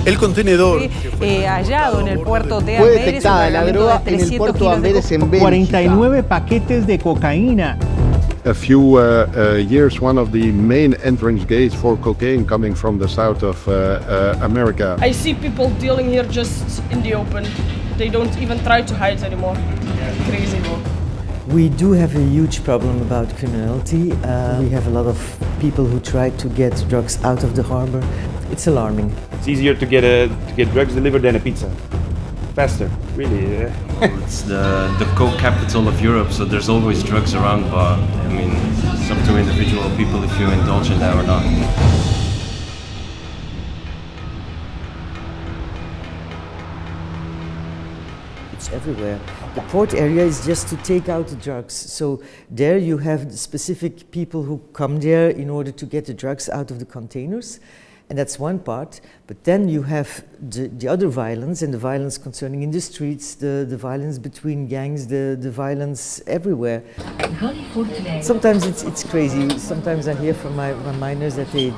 El contenedor hallado en el puerto de Fue Amberes, detectada la droga en el puerto de Amberes en Bélgica. 49 paquetes de cocaína. A few years, one of the main entrance gates for cocaine coming from the south of America. I see people dealing here just in the open. They don't even try to hide anymore. Crazy. We do have a huge problem about criminality. We have a lot of people who try to get drugs out of the harbor. It's alarming. It's easier to get drugs delivered than a pizza. Faster, really. It's the coke capital of Europe, so there's always drugs around, but I mean, it's up to individual people if you indulge in that or not. It's everywhere. The port area is just to take out the drugs. So there you have specific people who come there in order to get the drugs out of the containers. And that's one part, but then you have the other violence, and the violence concerning in the streets, the violence between gangs, the violence everywhere. Sometimes it's crazy. Sometimes I hear from my minors that they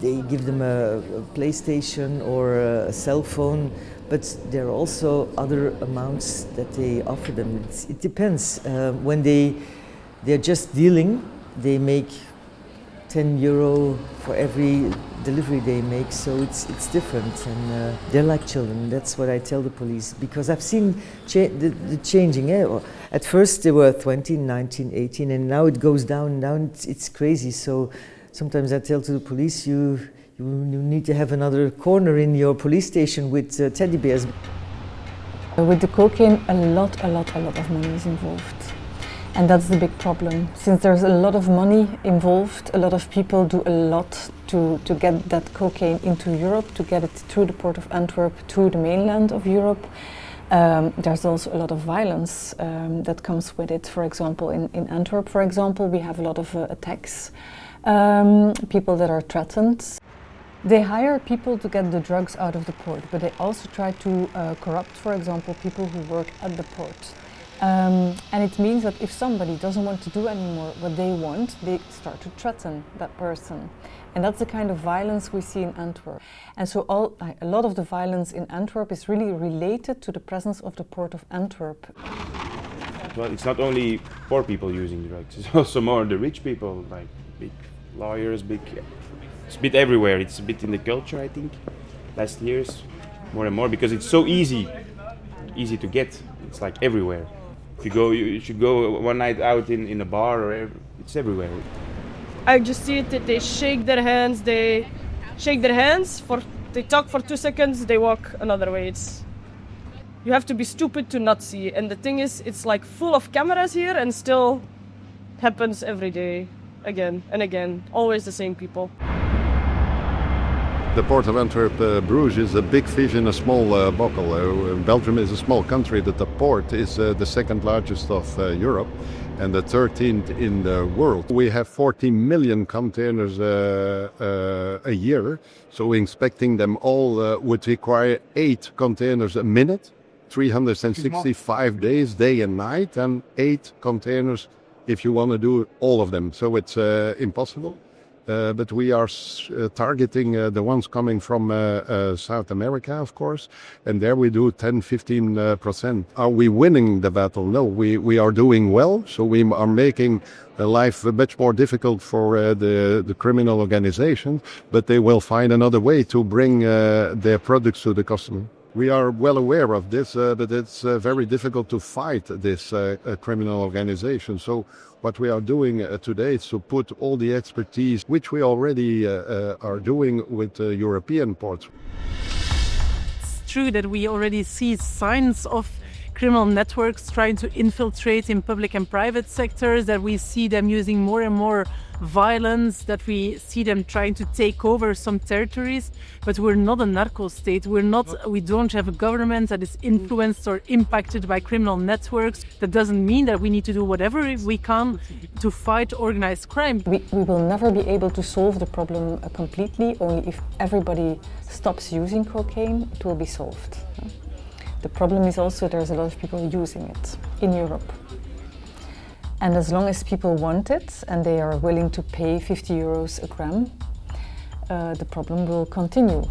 give them a PlayStation or a cell phone, but there are also other amounts that they offer them. It depends. When they're just dealing, they make €10 for every delivery they make, so it's different, and they're like children. That's what I tell the police, because I've seen the changing. At first they were 20, 19, 18, and now it goes down and down. It's crazy. So sometimes I tell to the police, you need to have another corner in your police station with teddy bears. With the cocaine, a lot of money is involved. And that's the big problem. Since there's a lot of money involved, a lot of people do a lot to get that cocaine into Europe, to get it through the port of Antwerp to the mainland of Europe. There's also a lot of violence that comes with it. For example, in Antwerp, for example, we have a lot of attacks, people that are threatened. They hire people to get the drugs out of the port, but they also try to corrupt, for example, people who work at the port. And it means that if somebody doesn't want to do anymore what they want, they start to threaten that person. And that's the kind of violence we see in Antwerp. And so a lot of the violence in Antwerp is really related to the presence of the port of Antwerp. Well, it's not only poor people using drugs, it's also more the rich people, like big lawyers, it's a bit everywhere. It's a bit in the culture, I think, last years, more and more, because it's so easy to get. It's like everywhere. If you should go one night out in a bar, or it's everywhere. I just see it that they shake their hands, they talk for 2 seconds, they walk another way. You have to be stupid to not see. And the thing is, it's like full of cameras here, and still happens every day, again and again, always the same people. The port of Antwerp, Bruges, is a big fish in a small bottle. Belgium is a small country, but the port is the second largest of Europe and the 13th in the world. We have 40 million containers a year, so inspecting them all would require 8 containers a minute, 365 days, day and night, and 8 containers if you want to do all of them. So it's impossible. But we are targeting the ones coming from South America, of course, and there we do 10-15%. Are we winning the battle? No, we are doing well, so we are making life much more difficult for the criminal organizations, but they will find another way to bring their products to the customer. We are well aware of this, but it's very difficult to fight this criminal organization. So what we are doing today is to put all the expertise, which we already are doing with European ports. It's true that we already see signs of criminal networks trying to infiltrate in public and private sectors, that we see them using more and more violence, that we see them trying to take over some territories. But we're not a narco state. We don't have a government that is influenced or impacted by criminal networks. That doesn't mean that we need to do whatever we can to fight organized crime. We will never be able to solve the problem completely. Only if everybody stops using cocaine, it will be solved. The problem is also there's a lot of people using it in Europe. And as long as people want it and they are willing to pay €50 a gram, the problem will continue.